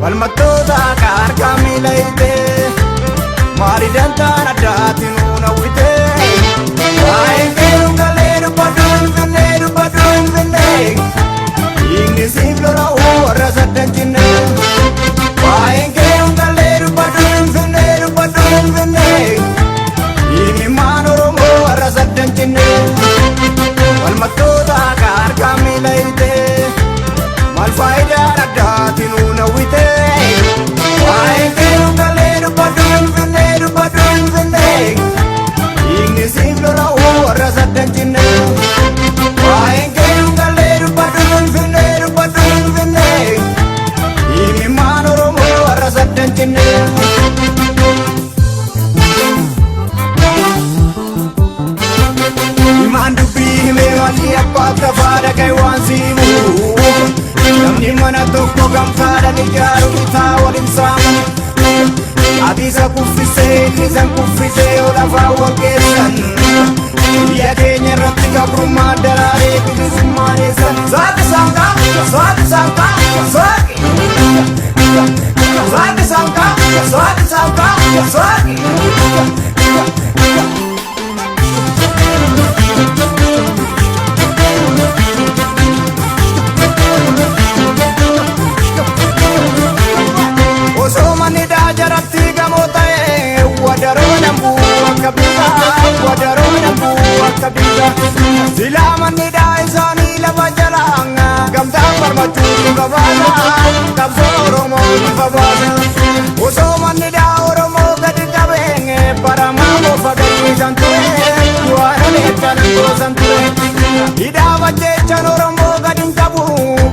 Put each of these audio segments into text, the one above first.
Walmattoota harka miilayte maaliidhaan taana daatinuu nawwite waa'een keeruun galee dubbaduu hin finne dhiigni siif lola'uu warra saddan cinne waa'een keeruun galee dubbaduu hin finne dhiigni maan Oromoo warra saddan cinne walmattoota harka miilayte maal faayidaan addaatinuu nawwite waa'een keeruun galee dubbaduu hin finne dhiigni siif lola'uu warra saddan cinne waa'een keeruun galee dubbaduu hin finne dhiigni maan Oromoo warra saddan cinne himaan dubbii himee walii abbaaf lafaa dhagaye waan siimu namni mana tokko gamtaadhaan ijaaru bitaa waliin saamu Abisa kuffisee yoo lafaa waggeessan biyya keenya irratti gabrummaa daraaree bilisummaa eessan saaqi saaqaa osoo manni daajaratti gamoo ta'e wadaroo nambuu akka biyya silaa manni daa isaanii lafa jalaan gamtaan barbaachuu dhuga baasa qabsoo Oromoo dhufa baasa osoo manni daa Oromoo gadi qabeenye baramaa bofa gadhiisan ture waan oleettan goosan ture hidhaa bajjeechan Oromoo gadi hin qabu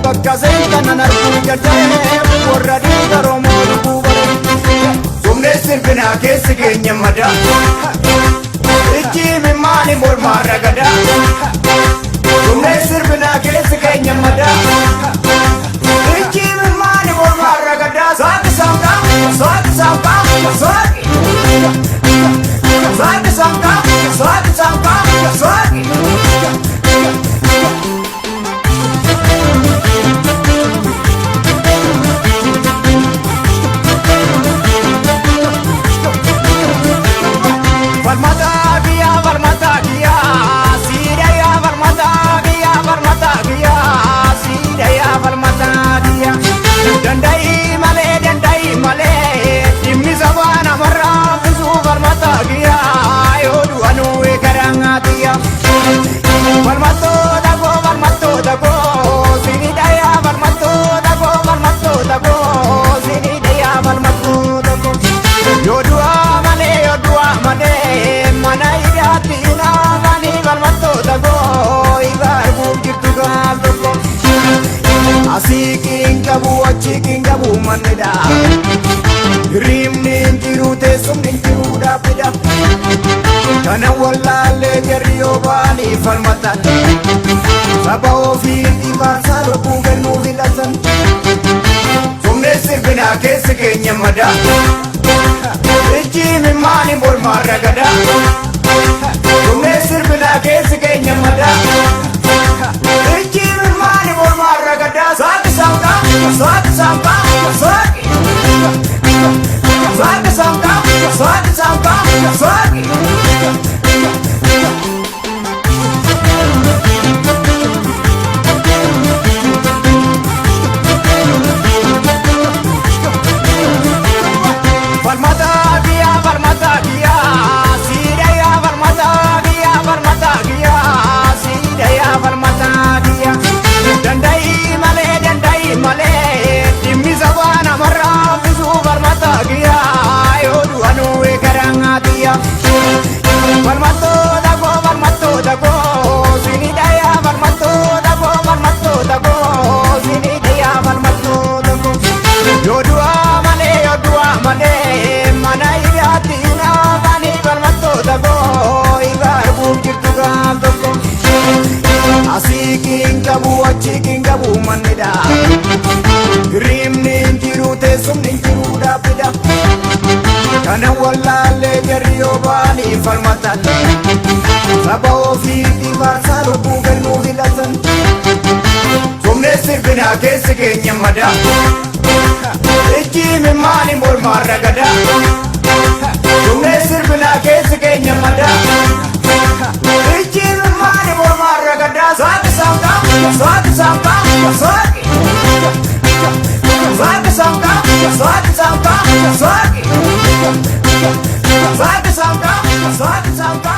bakka seentan nan arguu jajjabee warra dhiiga Oromoo dhuguu bare sumnee sirbinaa keessi keenya madaa ijji mimmaani mormaa ragadaa sumnee sirbinaa keessi keenya madaa ijji mimmaani mormaa ragadaa saaqi dandai malee dhimmi sabaa namarraa fisuu falmataa giyyaa yoo du'anu eegarangaatiya falmattoota koo sinidhayaa falmattoota koo sinidhayaa falmattoota koo yoo du'aa malee mana hidhaatti naafanii falmattoota koo ibaarbuuf jirtu gaal tokko asii kingabu achi kingabu manida rimni jiru teessumni jiru dhaabida kana wallaalee jarriyoo baanii falmatan saba ofii dhibaarsaa lubbuu kennuu filatan sumnee sirbinaa keessi keenya madaa ijji mimmaani mormaa ragadaa sumnee sirbinaa keessi keenya madaa ijji mimmaani mormaa ragadaa saaqi dandai malee dhimmi sabaa namarraa fisuu falmataa giyyaa yoo du'anu eegarangaatiya falmattoota koo sinidhayaa falmattoota koo sinidhayaa falmattoota koo yoo du'aa kana wallaalee jarriyoo baanii falmatan saba ofiitti faarsaa lubbuu kennuu filatan somnee sirbinaa keessi keenya madaa ijji mimmaani mormaarra gadaa somnee sirbinaa keessi keenya madaa ijji mimmaani mormaarra gadaa saaqi saaqaa saaqi saaqaa saaqi saaqi saaqaa saaqi saaqaa saaqi saaqi saaqaa saaqi saaqaa